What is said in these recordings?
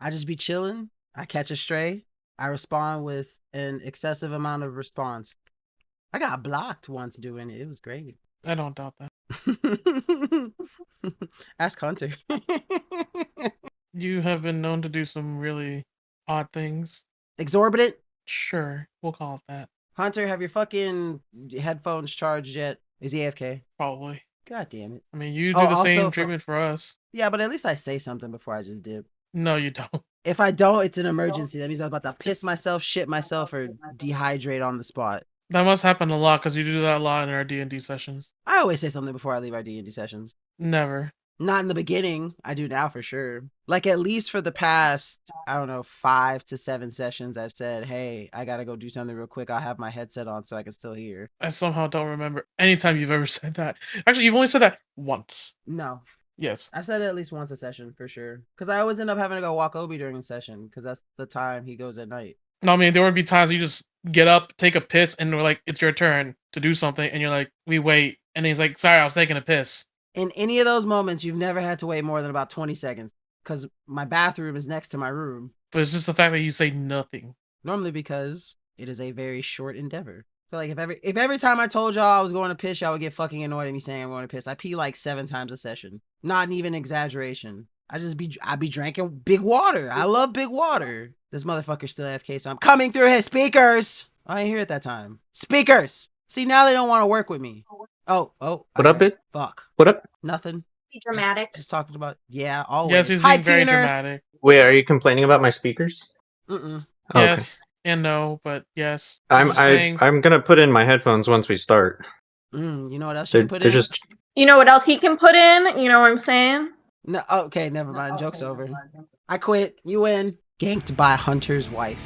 I just be chilling. I catch a stray. I respond with an excessive amount of response. I got blocked once doing it. It was great. I don't doubt that. Ask Hunter. You have been known to do some really odd things. Exorbitant? Sure, we'll call it that. Hunter, have your fucking headphones charged yet? Is he AFK? Probably. God damn it. I mean, you do the same treatment for us. Yeah, but at least I say something before I just dip. No, you don't. If I don't, it's an emergency. That means I'm about to piss myself, shit myself, or dehydrate on the spot. That must happen a lot because you do that a lot in our D&D sessions. I always say something before I leave our D&D sessions. Never. Not in the beginning. I do now for sure. Like at least for the past, I don't know, 5 to 7 sessions, I've said, hey, I gotta go do something real quick. I'll have my headset on so I can still hear. I somehow don't remember any time you've ever said that. Actually, you've only said that once. No. Yes. I've said it at least once a session for sure. Because I always end up having to go walk Obi during the session because that's the time he goes at night. No, I mean, there would be times you just get up, take a piss, and we're like, it's your turn to do something. And you're like, we wait. And he's like, sorry, I was taking a piss. In any of those moments, you've never had to wait more than about 20 seconds because my bathroom is next to my room. But it's just the fact that you say nothing. Normally because it is a very short endeavor. I feel like if every time I told y'all I was going to piss, y'all would get fucking annoyed at me saying I'm going to piss. I pee like 7 times a session. Not even exaggeration. I be drinking big water. I love big water. This motherfucker's still AFK, so I'm coming through his speakers. I ain't here at that time. Speakers. See, now they don't want to work with me. Oh. What up, it? Fuck. What up? Nothing. Be dramatic. Just talking about, yeah, always. Yes, he's Hi, being very Tuner. dramatic. Wait, are you complaining about my speakers? Mm-mm. Oh, Yes and no, but yes. I'm gonna put in my headphones once we start. You know what else you can put They're in? just You know what else he can put in? You know what I'm saying? No, okay, never mind. Joke's over. I quit. You win. Ganked by Hunter's wife.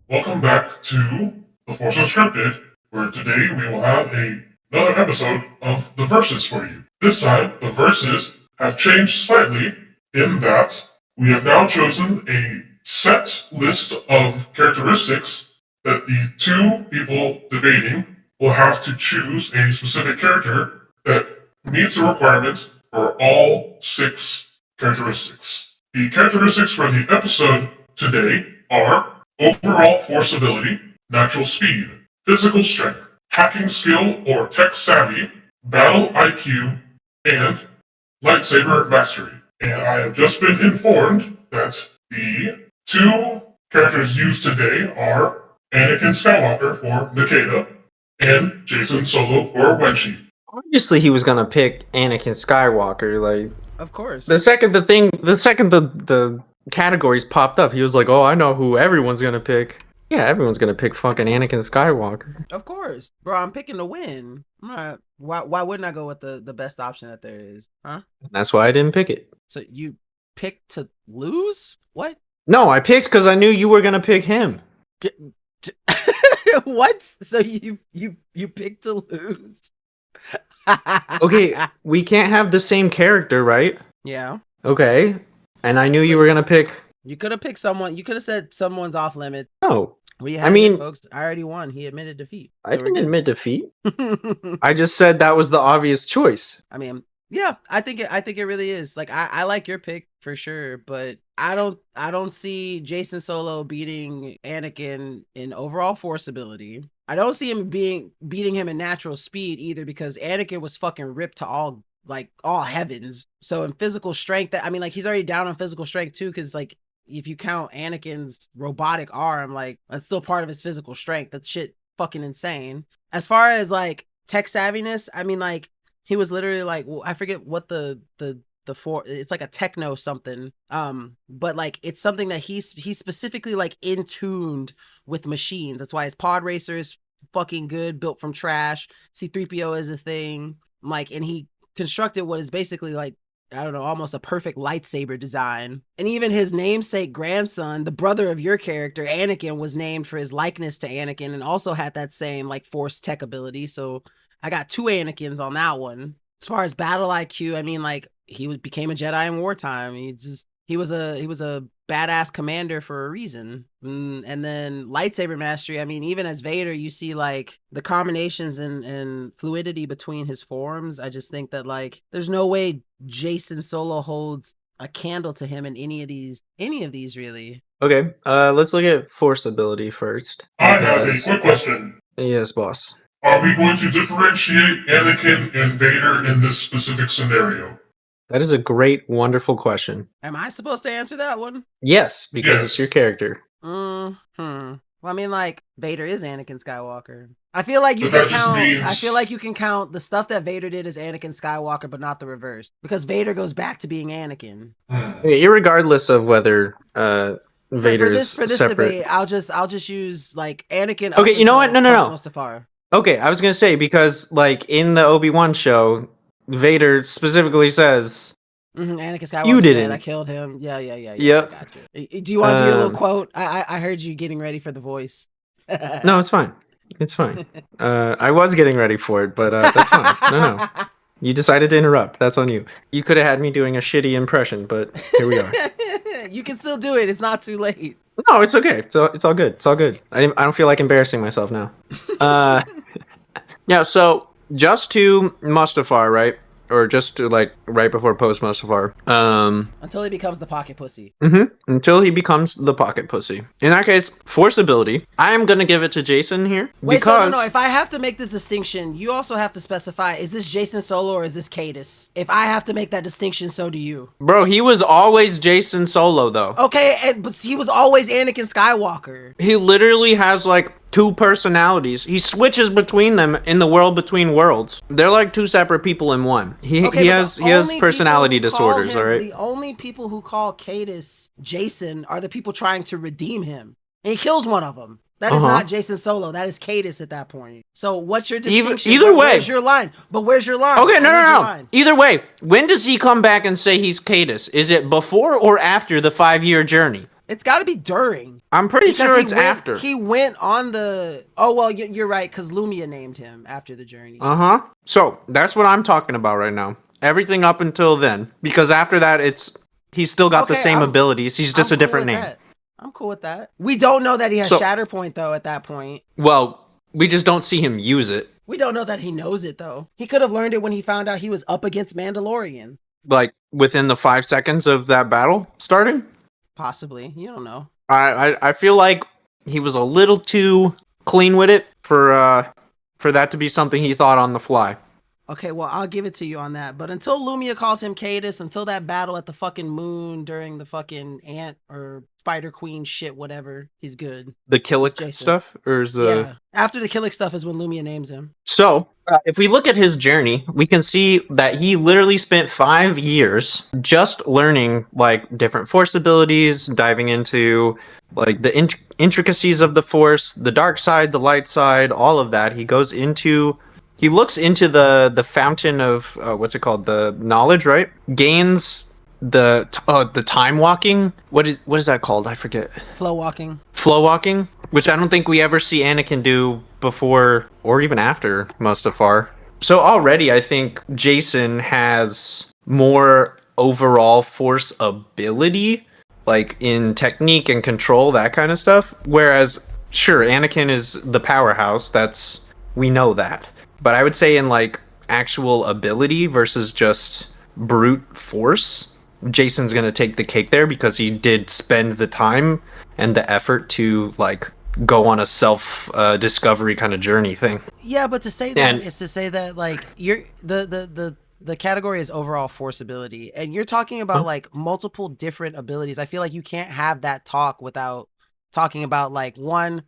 Welcome back to the Force Unscripted, where today we will have another episode of the Verses for you. This time, the Verses have changed slightly in that we have now chosen a set list of characteristics that the two people debating will have to choose a specific character that meets the requirements for all 6 characteristics. The characteristics for the episode today are overall force ability, natural speed, physical strength, hacking skill or tech savvy, battle IQ, and lightsaber mastery. And I have just been informed that the 2 characters used today are Anakin Skywalker for Makeda and Jacen Solo for Wen'Shi. obviously he was gonna pick Anakin Skywalker. Like, Of course. the second the categories popped up, he was like, "Oh, I know who everyone's gonna pick." Yeah, everyone's gonna pick fucking Anakin Skywalker. Of course. Bro, I'm picking to win. I'm not, why wouldn't I go with the best option that there is? Huh? That's why I didn't pick it. So you picked to lose? What? No, I picked because I knew you were gonna pick him. What? So you picked to lose? Okay, we can't have the same character, right? Yeah. Okay, and I knew you were gonna pick. You could have picked someone. You could have said someone's off limit. No, I mean, folks, I already won. He admitted defeat. So I didn't admit defeat. I just said that was the obvious choice. I mean, yeah, I think it really is. Like, I like your pick for sure, but I don't see Jacen Solo beating Anakin in overall force ability. I don't see him beating him in natural speed either, because Anakin was fucking ripped to all heavens. So in physical strength, I mean, like, he's already down on physical strength too, because like, if you count Anakin's robotic arm, like, that's still part of his physical strength. That shit fucking insane. As far as like tech savviness, I mean, like, he was literally like, well, I forget what the it's like a techno something. But like, it's something that he's specifically like in tuned with machines. That's why his pod racer is fucking good, built from trash. C3PO is a thing. Like, and he constructed what is basically like I don't know, almost a perfect lightsaber design. And even his namesake grandson, the brother of your character, Anakin, was named for his likeness to Anakin and also had that same like Force tech ability. So I got 2 Anakins on that one. As far as battle IQ, I mean, like became a Jedi in wartime. He was a badass commander for a reason. And then lightsaber mastery, I mean, even as Vader, you see like the combinations and fluidity between his forms. I just think that like there's no way Jacen Solo holds a candle to him in any of these really. Okay, let's look at Force ability first. I have a quick question. Yes, boss. Are we going to differentiate Anakin and Vader in this specific scenario? That is a great, wonderful question. Am I supposed to answer that one? Yes, because Yes. it's your character. Well, I mean, like Vader is Anakin Skywalker. I feel like you But can that just count. means- I feel like you can count the stuff that Vader did as Anakin Skywalker, but not the reverse, because Vader goes back to being Anakin. Irregardless of whether Vader's for this separate. debate, I'll just use like Anakin. Okay, up you know what? until No. Mustafar. Okay, I was gonna say because like in the Obi-Wan show, Vader specifically says, Anakin Skywalker. You said, didn't. I killed him. Yeah. Yep. I got you. Do you want to do your little Um, quote? I heard you getting ready for the voice. "No, it's fine. It's fine." I was getting ready for it, but that's fine. No. You decided to interrupt. That's on you. You could have had me doing a shitty impression, but here we are. You can still do it. It's not too late. No, it's okay. It's all good. It's all good. I don't feel like embarrassing myself now. Yeah. So just to Mustafar, right? Or just to like right before post Mustafar. Until he becomes the pocket pussy. Until he becomes the pocket pussy. In that case, Force ability. I am gonna give it to Jacen here Wait, because so no. If I have to make this distinction, you also have to specify: is this Jacen Solo or is this Cadus? If I have to make that distinction, so do you. bro, he was always Jacen Solo though. Okay, but he was always Anakin Skywalker. He literally has like 2 personalities. He switches between them in the world between worlds. They're like 2 separate people in one. He Okay, but has the he has only personality people who call disorders, him- all right? The only people who call Cadus Jason are the people trying to redeem him, and he kills one of them. That is not Jacen Solo. That is Cadus at that point. So what's your distinction? either way. Where's your line? But where's your line? Okay, I need your no. line. Either way, when does he come back and say he's Cadus? Is it before or after the 5-year journey? It's got to be during. I'm pretty Because sure he it's went- after. He went on the. Oh well, you're right because Lumia named him after the journey. So that's what I'm talking about right now. Everything up until then, because after that, he's still got the Okay, same I'm- abilities. He's just I'm a different cool name. with that. I'm cool with that. We don't know that he has So- Shatterpoint though. At that point, Well, we just don't see him use it. we don't know that he knows it though. He could have learned it when he found out he was up against Mandalorian. Like within the 5 seconds of that battle starting. Possibly, you don't know. I feel like he was a little too clean with it for that to be something he thought on the fly. Okay, well, I'll give it to you on that. But until Lumia calls him Cadus, until that battle at the fucking moon during the fucking ant or Spider Queen shit, whatever, he's good. The Killick Jason. stuff, or is the Yeah. After the Killick stuff is when Lumia names him. So, if we look at his journey, we can see that he literally spent 5 years just learning like different Force abilities, diving into like the intricacies of the Force, the dark side, the light side, all of that. He looks into the fountain of what's it called? The knowledge, right? Gains the time walking. What is that called? I forget. Flow walking. Flow walking, which I don't think we ever see Anakin do before or even after Mustafar. So already I think Jacen has more overall Force ability, like in technique and control, that kind of stuff. Whereas, sure, Anakin is the powerhouse, we know that. But I would say in like actual ability versus just brute force, Jason's gonna take the cake there because he did spend the time and the effort to like go on a self discovery kind of journey thing. Yeah, but to say that is to say that like you're the category is overall Force ability, and you're talking about like multiple different abilities. I feel like you can't have that talk without talking about like one,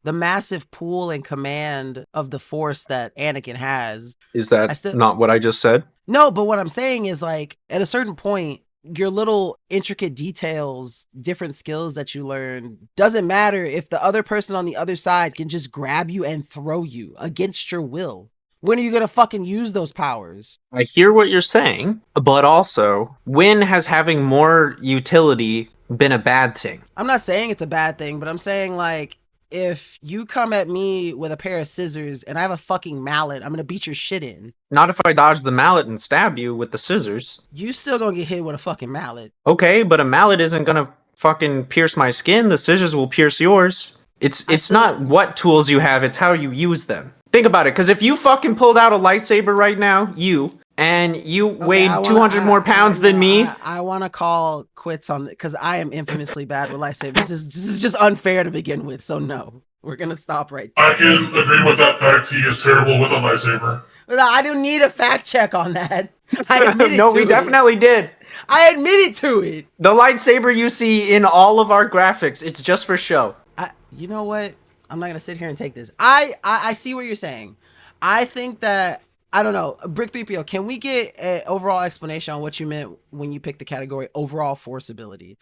the massive pool and command of the Force that Anakin has. Is that not what I just said? No, but what I'm saying is like at a certain point, your little intricate details, different skills that you learn, doesn't matter if the other person on the other side can just grab you and throw you against your will. When are you gonna fucking use those powers? I hear what you're saying, but also, when has having more utility been a bad thing? I'm not saying it's a bad thing, but I'm saying, like, if you come at me with a pair of scissors and I have a fucking mallet, I'm gonna beat your shit in. Not if I dodge the mallet and stab you with the scissors. You still gonna get hit with a fucking mallet. Okay, but a mallet isn't gonna fucking pierce my skin. The scissors will pierce yours. It's not what tools you have, it's how you use them. Think about it, because if you fucking pulled out a lightsaber right now, and you weighed 200 more pounds than me. I want to call quits on it because I am infamously bad with lightsabers. This is just unfair to begin with. So no, we're gonna stop right there. I can agree with that fact. He is terrible with a lightsaber. I don't need a fact check on that. I admitted No, to we it. definitely did. I admitted to it. The lightsaber you see in all of our graphics, it's just for show. You know what? I'm not gonna sit here and take this. I see what you're saying. I think that I don't know. Brick 3PO, can we get an overall explanation on what you meant when you picked the category overall force ability?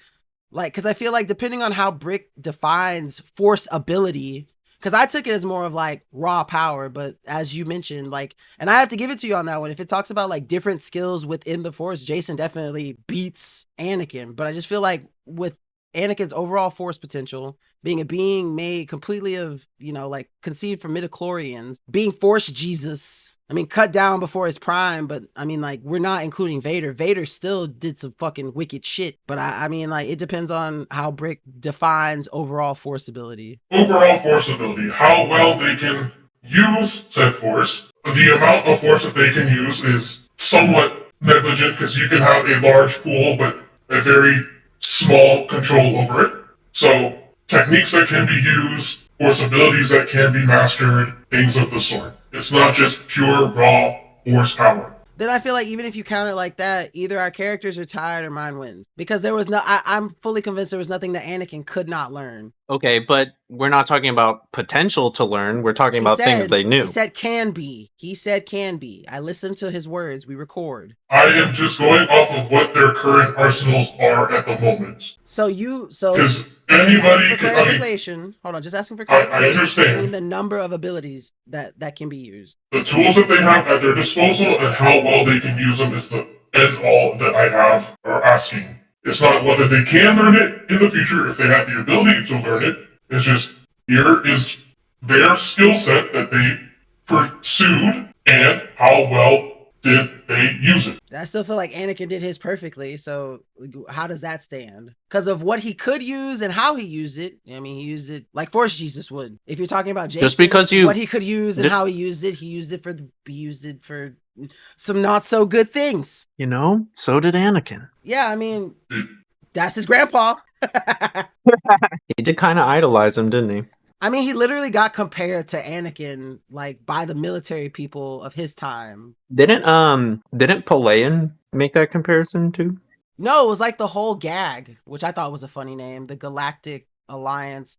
Like, because I feel like depending on how Brick defines force ability, because I took it as more of like raw power, but as you mentioned, like, and I have to give it to you on that one. If it talks about like different skills within the force, Jacen definitely beats Anakin. But I just feel like with Anakin's overall force potential, being a being made completely of, you know, like conceived from midichlorians, being Force Jesus. I mean, cut down before his prime, but I mean, like, we're not including Vader. Vader still did some fucking wicked shit. But I mean, like, it depends on how Brick defines overall force ability. Overall force ability, how well they can use said force. The amount of force that they can use is somewhat negligent because you can have a large pool, but a very small control over it. So, techniques that can be used, force abilities that can be mastered, things of the sort. It's not just pure raw force power. Then I feel like even if you count it like that, either our characters are tied or mine wins. Because there was no, I'm fully convinced there was nothing that Anakin could not learn. Okay, but we're not talking about potential to learn. We're talking about things they knew. He said can be. He said can be. I listened to his words. We record. I am just going off of what their current arsenals are at the moment. Because anybody can. Hold on, just asking for clarification. I understand. I mean, the number of abilities that can be used. The tools that they have at their disposal and how well they can use them is the end all that I have or asking. It's not whether they can learn it in the future if they have the ability to learn it. It's just here is their skill set that they pursued and how well did they use it. I still feel like Anakin did his perfectly, so how does that stand? Because of what he could use and how he used it. I mean, he used it like Force Jesus would. If you're talking about Jacen, just because what he could use and how he used it for some not so good things. You know, so did Anakin. Yeah, I mean, that's his grandpa. He did kind of idolize him, didn't he? I mean, he literally got compared to Anakin, like, by the military people of his time. Didn't Palayan make that comparison too? No, it was like the whole gag, which I thought was a funny name. The Galactic Alliance,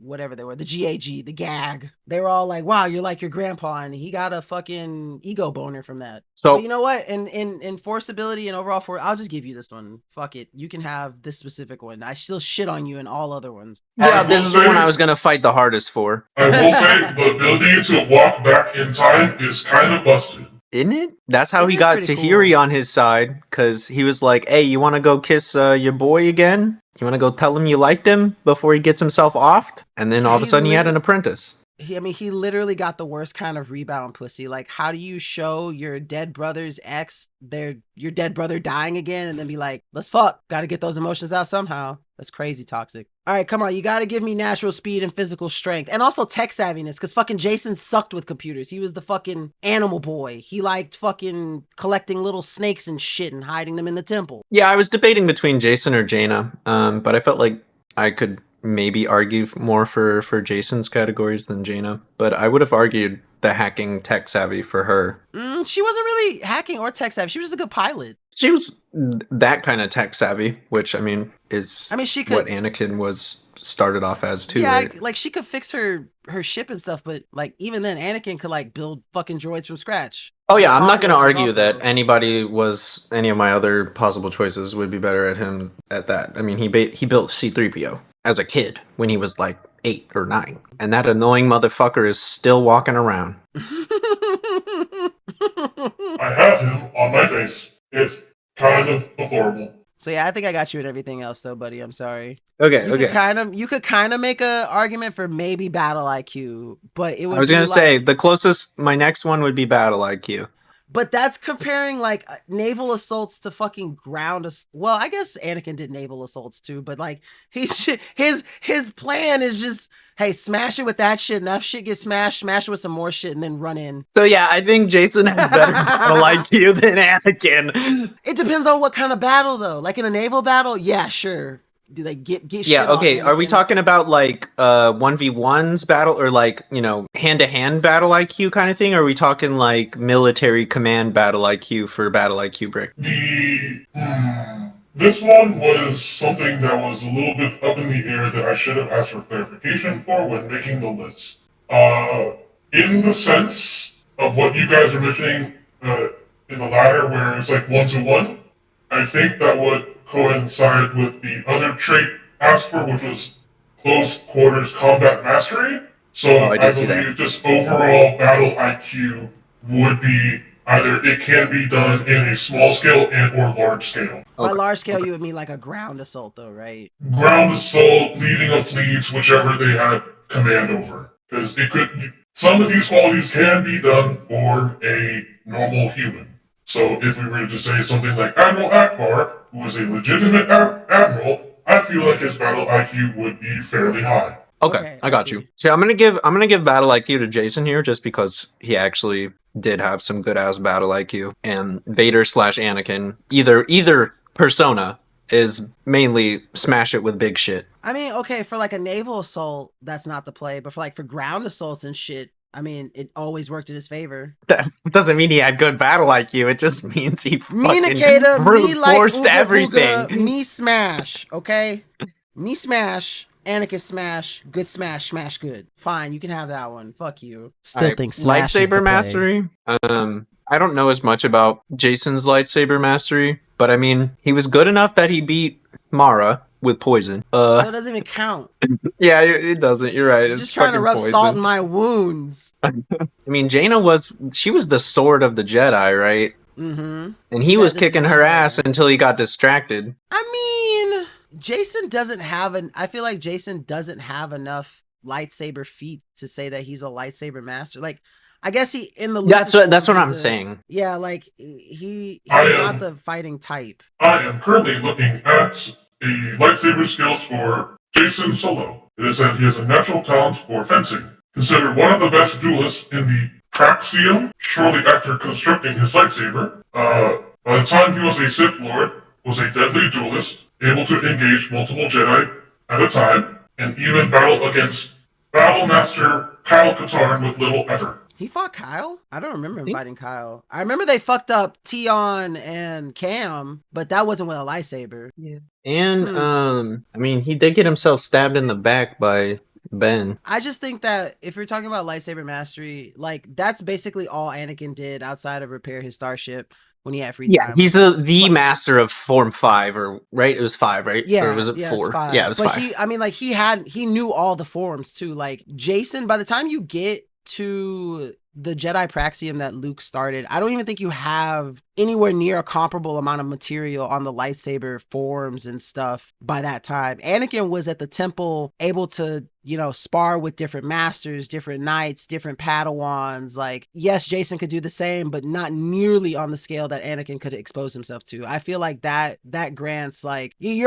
whatever they were, the GAG, the gag. They were all like, wow, you're like your grandpa, and he got a fucking ego boner from that. So but you know what? In force ability and overall force, I'll just give you this one. Fuck it. You can have this specific one. I still shit on you in all other ones. Yeah, this is the one I was gonna fight the hardest for. I will say the ability to walk back in time is kind of busted. Isn't it? That's how he got Tahiri on his side, because he was like, hey, you want to go kiss your boy again? You want to go tell him you liked him before he gets himself offed? And then all of a sudden he had an apprentice. He literally got the worst kind of rebound pussy. Like, how do you show your dead brother's ex your dead brother dying again and then be like, let's fuck. Got to get those emotions out somehow. That's crazy toxic. All right, come on. You got to give me natural speed and physical strength and also tech savviness, because fucking Jacen sucked with computers. He was the fucking animal boy. He liked fucking collecting little snakes and shit and hiding them in the temple. Yeah, I was debating between Jacen or Jaina, but I felt like I could maybe argue more for Jacen's categories than Jaina, but I would have argued the hacking tech savvy for her. She wasn't really hacking or tech savvy. She was just a good pilot. She was that kind of tech savvy, which she could, what Anakin was started off as too. Yeah, right? Like she could fix her ship and stuff, but like even then, Anakin could like build fucking droids from scratch. Oh yeah, I'm not going to argue that any of my other possible choices would be better at him at that. I mean, he built C-3PO as a kid when he was like 8 or 9, and that annoying motherfucker is still walking around. I have him on my face. It's kind of horrible. So yeah, I think I got you in everything else though, buddy. I'm sorry. Okay, You could kind of make a argument for maybe battle IQ, but it would I was be gonna say like- the closest. My next one would be battle IQ. But that's comparing like naval assaults to fucking well, I guess Anakin did naval assaults too, but like his plan is just, hey, smash it with that shit, and that shit gets smash it with some more shit, and then run in. So yeah, I think Jacen has better battle IQ than Anakin. It depends on what kind of battle though. Like in a naval battle, yeah, sure. Do they get shit Yeah, on okay. Are we Anakin? talking about like 1v1s battle or like, hand-to-hand battle IQ kind of thing? Or are we talking like military command battle IQ for battle IQ break? This one was something that was a little bit up in the air that I should have asked for clarification for when making the list. In the sense of what you guys are mentioning in the ladder where it's like 1-to-1, I think that would coincide with the other trait asked for, which was close quarters combat mastery. So I I see that. believe just overall battle IQ would be either it can be done in a small scale and or large scale. By large scale, you would mean like a ground assault though, right? Ground assault, leading of fleets, whichever they had command over. Because some of these qualities can be done for a normal human. So if we were to say something like Admiral Akbar, who is a legitimate admiral, I feel like his battle IQ would be fairly high. Okay, I got you. So I'm gonna give battle IQ to Jacen here just because he actually did have some good ass battle IQ. And Vader / Anakin, either persona is mainly smash it with big shit. I mean, okay, for like a naval assault, that's not the play, but for ground assaults and shit, I mean, it always worked in his favor. That doesn't mean he had good battle IQ. It just means he Me fucking Nikita, brute me like forced ooga everything. booga, me smash, okay? Me smash, Anakin smash, good smash good. Fine, you can have that one. Fuck you. Still Alright, think smash is the lightsaber play. mastery. I don't know as much about Jacen's lightsaber mastery, but I mean, he was good enough that he beat Mara with poison. So it doesn't even count. Yeah, it doesn't. You're right. You're It's just trying to fucking rub poison. salt in my wounds. I mean, Jaina was the sword of the Jedi, right? Mm-hmm. And he was kicking her ass until he got distracted. I mean, Jacen doesn't have I feel like Jacen doesn't have enough lightsaber feat to say that he's a lightsaber master. Like, I guess he in the That's what I'm saying. Yeah, like he's not the fighting type. I am currently looking at a lightsaber skills for Jacen Solo. It is that he has a natural talent for fencing. Considered one of the best duelists in the Praxium shortly after constructing his lightsaber. By the time he was a Sith Lord, was a deadly duelist, able to engage multiple Jedi at a time, and even battle against Battle Master Kyle Katarn with little effort. He fought Kyle? I don't remember him fighting Kyle. I remember they fucked up Tion and Cam, but that wasn't with a lightsaber. Yeah. And I mean, he did get himself stabbed in the back by Ben. I just think that if you're talking about lightsaber mastery, like that's basically all Anakin did outside of repair his starship when he had free time. He's the master of Form 5, or right? It was 5, right? Yeah, or was it 4? It's 5. Yeah, it was but 5. He knew all the forms too. Like Jacen, by the time you get to the Jedi Praxium that Luke started, I don't even think you have anywhere near a comparable amount of material on the lightsaber forms and stuff by that time. Anakin was at the temple able to, spar with different masters, different knights, different Padawans. Like, yes, Jacen could do the same, but not nearly on the scale that Anakin could expose himself to. I feel like that grants like he's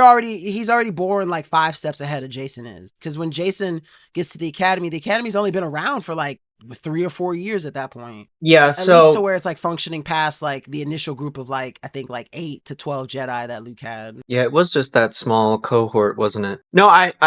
already born like 5 steps ahead of Jacen is. Because when Jacen gets to the academy's only been around for like 3 or 4 years at that point. Yeah, at least to where it's like functioning past like the initial group of like I think like 8 to 12 Jedi that Luke had. Yeah, it was just that small cohort, wasn't it? No, I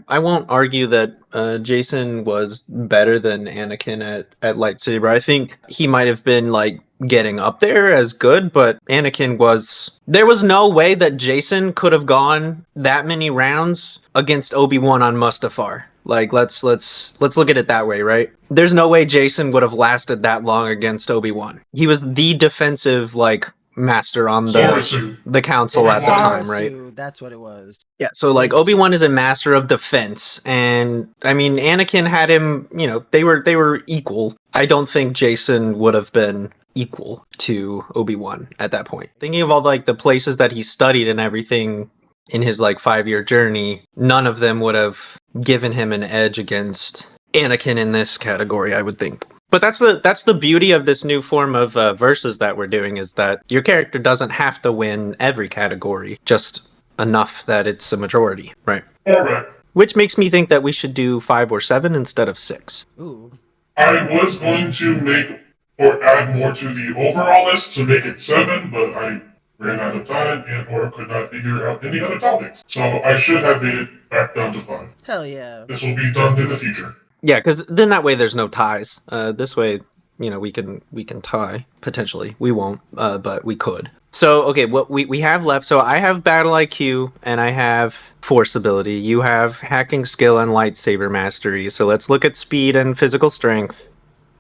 won't argue that Jacen was better than Anakin at lightsaber. I think he might have been like getting up there as good, but there was no way that Jacen could have gone that many rounds against Obi-Wan on Mustafar. Like, let's look at it that way, right? There's no way Jacen would have lasted that long against Obi-Wan. He was the defensive, like, master on the council at the time, right? That's what it was. Yeah, so, like, Obi-Wan is a master of defense, and, I mean, Anakin had him, they were equal I don't think Jacen would have been equal to Obi-Wan at that point. Thinking of all like the places that he studied and everything in his like 5-year journey, none of them would have given him an edge against Anakin in this category, I would think. But that's the beauty of this new form of verses that we're doing, is that your character doesn't have to win every category, just enough that it's a majority, right? Alright. Which makes me think that we should do 5 or 7 instead of 6. Ooh. I was going to make or add more to the overall list to make it 7, but I ran out of time and or could not figure out any other topics. So I should have made it back down to 5. Hell yeah. This will be done in the future. Yeah, because then that way there's no ties. This way, we can tie potentially. We won't, but we could. So okay, what we have left. So I have battle IQ and I have force ability. You have hacking skill and lightsaber mastery. So let's look at speed and physical strength.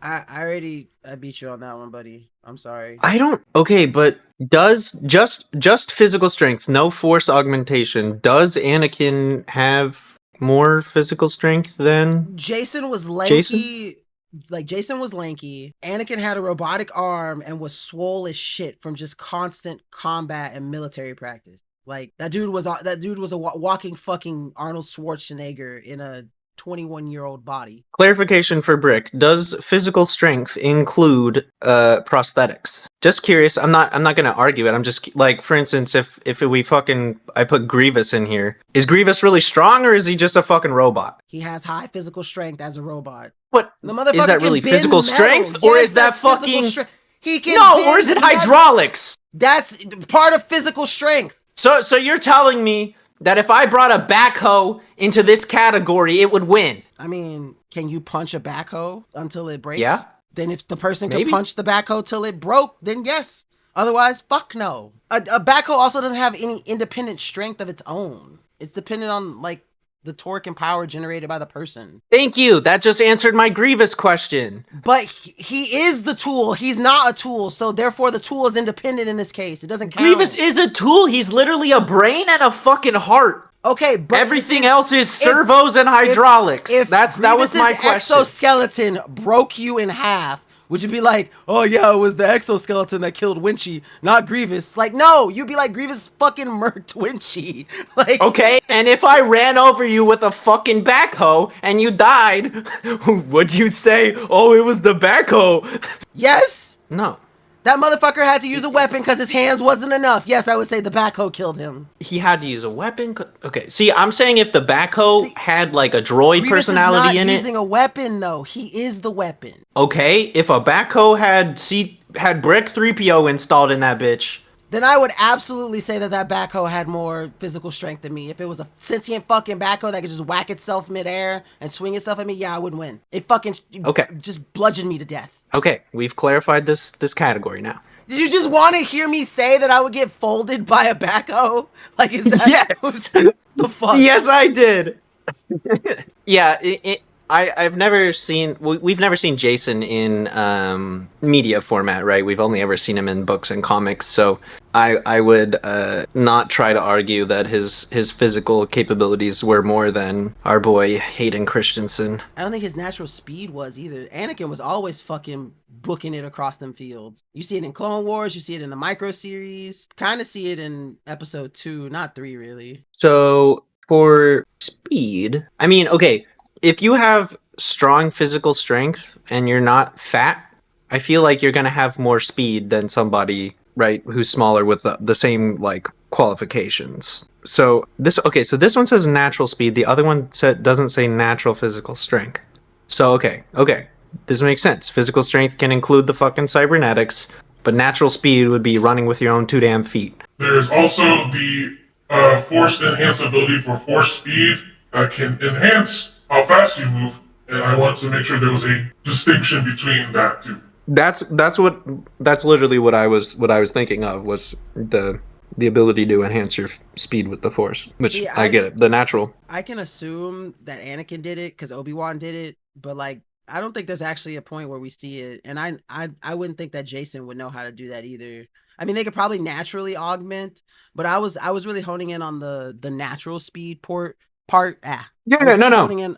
I beat you on that one, buddy. I'm sorry. I don't. Okay, but does just physical strength, no force augmentation? Does Anakin have more physical strength than Jacen was lanky. Jacen? Like Jacen was lanky. Anakin had a robotic arm and was swole as shit from just constant combat and military practice. Like that dude was a walking fucking Arnold Schwarzenegger in a 21-year-old body. Clarification for Brick: does physical strength include prosthetics? Just curious. I'm not going to argue it. I'm just like, for instance, if I put Grievous in here, is Grievous really strong or is he just a fucking robot? He has high physical strength as a robot. What The motherfucker is that can really bend physical metal. strength, or Yes, is that that's physical fucking strength. He can no, or bend is it metal. hydraulics? That's part of physical strength. So you're telling me that if I brought a backhoe into this category, it would win? I mean, can you punch a backhoe until it breaks? Yeah. Then if the person Maybe. could punch the backhoe till it broke, then yes. Otherwise, fuck no. A backhoe also doesn't have any independent strength of its own. It's dependent on like the torque and power generated by the person. Thank you. That just answered my Grievous question. But he is the tool. He's not a tool, so therefore the tool is independent in this case. It doesn't count. Grievous is a tool. He's literally a brain and a fucking heart. Okay, but Everything else is servos and hydraulics. If that was my Grievous's question. exoskeleton broke you in half, would you be like, oh yeah, it was the exoskeleton that killed Wen'Shi, not Grievous? Like, no, you'd be like, Grievous fucking murked Wen'Shi. Like, Okay, and if I ran over you with a fucking backhoe and you died, would you say, oh, it was the backhoe? yes, No. that motherfucker had to use a weapon because his hands wasn't enough. Yes, I would say the backhoe killed him. He had to use a weapon? Okay, see, I'm saying if the backhoe had like a droid Grievous personality is not in it. using a weapon though. He is the weapon. Okay, if a backhoe had Brick 3PO installed in that bitch. Then I would absolutely say that backhoe had more physical strength than me. If it was a sentient fucking backhoe that could just whack itself midair and swing itself at me, yeah, I would win. It fucking just bludgeoned me to death. Okay, we've clarified this category now. Did you just want to hear me say that I would get folded by a backhoe? Like, is that Yes. the fuck? Yes, I did. Yeah, I've never seen. We've never seen Jacen in media format, right? We've only ever seen him in books and comics. So I would not try to argue that his physical capabilities were more than our boy Hayden Christensen. I don't think his natural speed was either. Anakin was always fucking booking it across them fields. You see it in Clone Wars. You see it in the micro series. Kind of see it in episode 2, not 3, really. So for speed, I mean, okay. If you have strong physical strength and you're not fat, I feel like you're going to have more speed than somebody, right, who's smaller with the same, like, qualifications. So this one says natural speed. The other one doesn't say natural physical strength. So, okay. This makes sense. Physical strength can include the fucking cybernetics, but natural speed would be running with your own 2 damn feet. There's also the force enhance ability for force speed that can enhance how fast you move, and I want to make sure there was a distinction between that too. That's literally what I was thinking of, was the ability to enhance your speed with the force, which See, I get it. The natural. I can assume that Anakin did it because Obi-Wan did it, but like I don't think there's actually a point where we see it, and I wouldn't think that Jacen would know how to do that either. I mean, they could probably naturally augment, but I was really honing in on the natural speed port Yeah, no.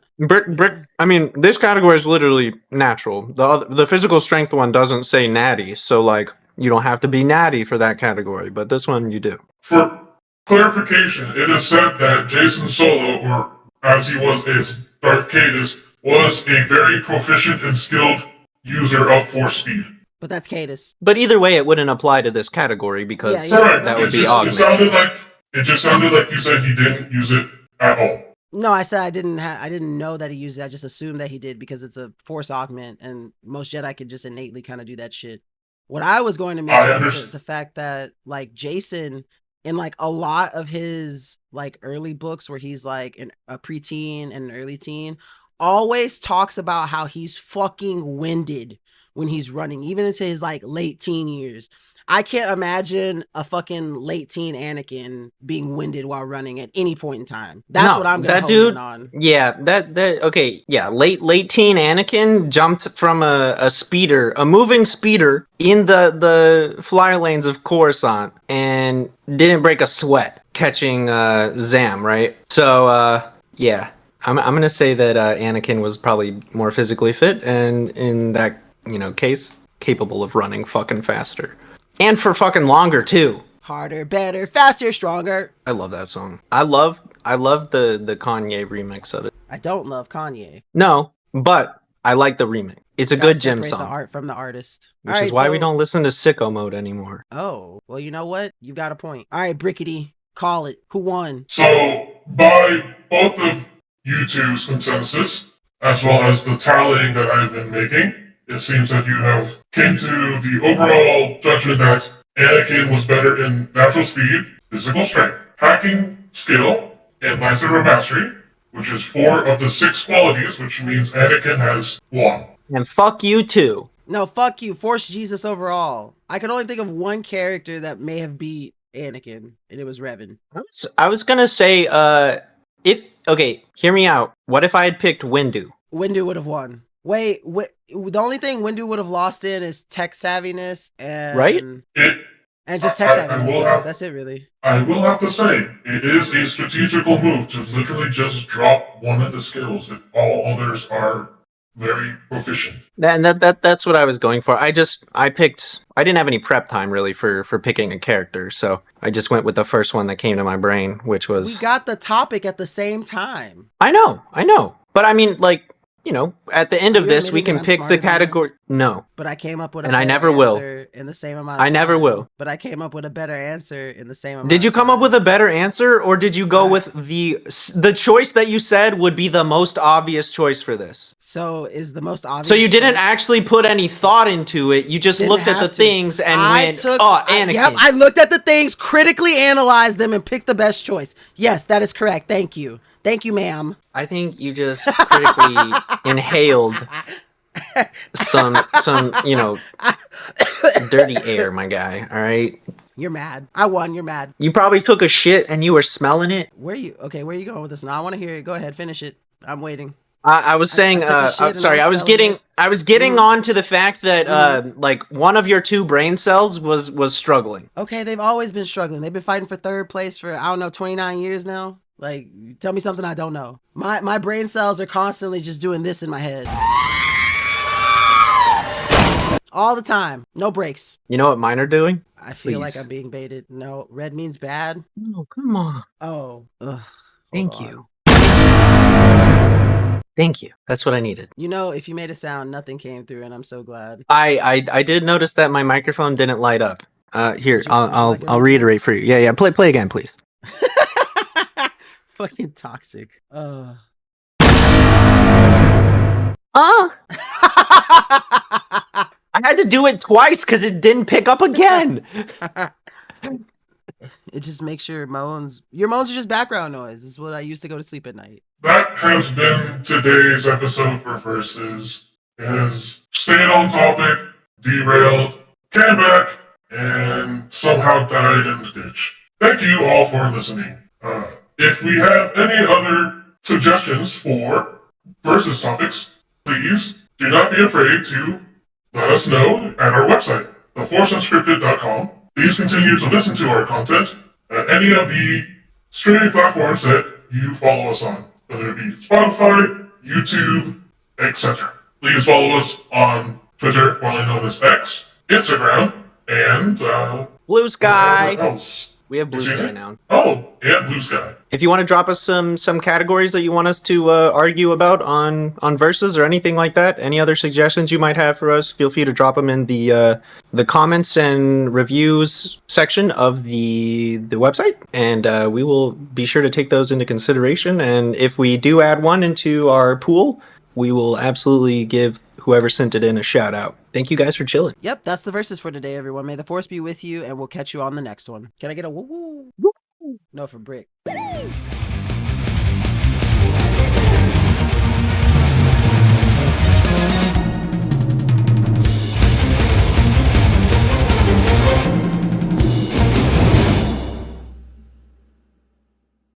I mean, this category is literally natural. The physical strength one doesn't say natty, so like you don't have to be natty for that category, but this one you do. For clarification, it is said that Jacen Solo, or as he was as Darth Cadus, was a very proficient and skilled user of Force speed. But that's Cadus. But either way, it wouldn't apply to this category because that would be augmented. It just sounded like you said he didn't use it at all. No, I said I didn't know that he used it. I just assumed that he did because it's a Force augment, and most Jedi could just innately kind of do that shit. What I was going to mention is the fact that like Jacen, in like a lot of his like early books where he's like a preteen and an early teen, always talks about how he's fucking winded when he's running, even into his like late teen years. I can't imagine a fucking late teen Anakin being winded while running at any point in time. That's what I'm gonna hone in on. Yeah, okay, yeah. Late teen Anakin jumped from a moving speeder in the flyer lanes of Coruscant and didn't break a sweat catching Zam, right? So yeah, I'm gonna say that Anakin was probably more physically fit and in that case capable of running fucking faster. And for fucking longer too. Harder, better, faster, stronger. I love that song. I love the Kanye remix of it. I don't love Kanye. No, but I like the remix. It's a good gym song. The art from the artist. Which is why we don't listen to Sicko Mode anymore. Oh, well, you know what? You got a point. All right, Brickety, call it. Who won? So, by both of you two's consensus, as well as the tallying that I've been making, it seems that you have came to the overall judgment that Anakin was better in natural speed, physical strength, hacking skill, and lightsaber mastery, which is 4 of the 6 qualities, which means Anakin has won. And fuck you too. No, fuck you. Force Jesus overall. I could only think of one character that may have beat Anakin, and it was Revan. I was gonna say, hear me out. What if I had picked Windu? Windu would have won. Wait, the only thing Windu would have lost in is tech savviness and just tech savviness. That's it, really. I will have to say, it is a strategical move to literally just drop one of the skills if all others are very proficient. That's what I was going for. I didn't have any prep time really for picking a character, so I just went with the first one that came to my brain, which was. We got the topic at the same time. I know, but I mean, like. At the end of this, we can pick the category. No. But I came up with and I never will. In the same amount of time. I never will. But I came up with a better answer in the same amount. Did you come up with a better answer, or did you go with the choice that you said would be the most obvious choice for this? So is the most obvious. So you didn't actually put any thought into it. You just looked at the things and went, Anakin. Yep, I looked at the things, critically analyzed them, and picked the best choice. Yes, that is correct. Thank you. Thank you, ma'am. I think you just critically inhaled some dirty air, my guy. All right. You're mad. I won. You're mad. You probably took a shit and you were smelling it. Where are you going with this? Now I want to hear it. Go ahead, finish it. I'm waiting. I was saying. Sorry, I was getting on to the fact that like one of your 2 brain cells was struggling. Okay, they've always been struggling. They've been fighting for 3rd place for 29 years now. Like, tell me something I don't know. My brain cells are constantly just doing this in my head. All the time. No breaks. You know what mine are doing? I feel like I'm being baited. No, red means bad. No, come on. Oh. Ugh. Thank you. Thank you. That's what I needed. If you made a sound, nothing came through, and I'm so glad. I did notice that my microphone didn't light up. Here, I'll reiterate for you. Yeah. Play again, please. Fucking toxic. I had to do it twice because it didn't pick up again. It just makes your moans are just background noise. This is what I used to go to sleep at night. That has been today's episode for Versus. It has stayed on topic, derailed, came back, and somehow died in the ditch. Thank you all for listening. If we have any other suggestions for Versus topics, please do not be afraid to let us know at our website, theforceunscripted.com. Please continue to listen to our content at any of the streaming platforms that you follow us on, whether it be Spotify, YouTube, etc. Please follow us on Twitter, formerly known as X, Instagram, and Blue Sky. whatever else. We have Blue Excuse Sky me? now. Oh, and Blue Sky. If you want to drop us some categories that you want us to argue about on Versus or anything like that, any other suggestions you might have for us, feel free to drop them in the comments and reviews section of the website, and we will be sure to take those into consideration. And if we do add one into our pool, we will absolutely give whoever sent it in a shout out. Thank you guys for chilling. Yep, that's the Versus for today, everyone. May the Force be with you, and we'll catch you on the next one. Can I get a woo woo? No, for Brick.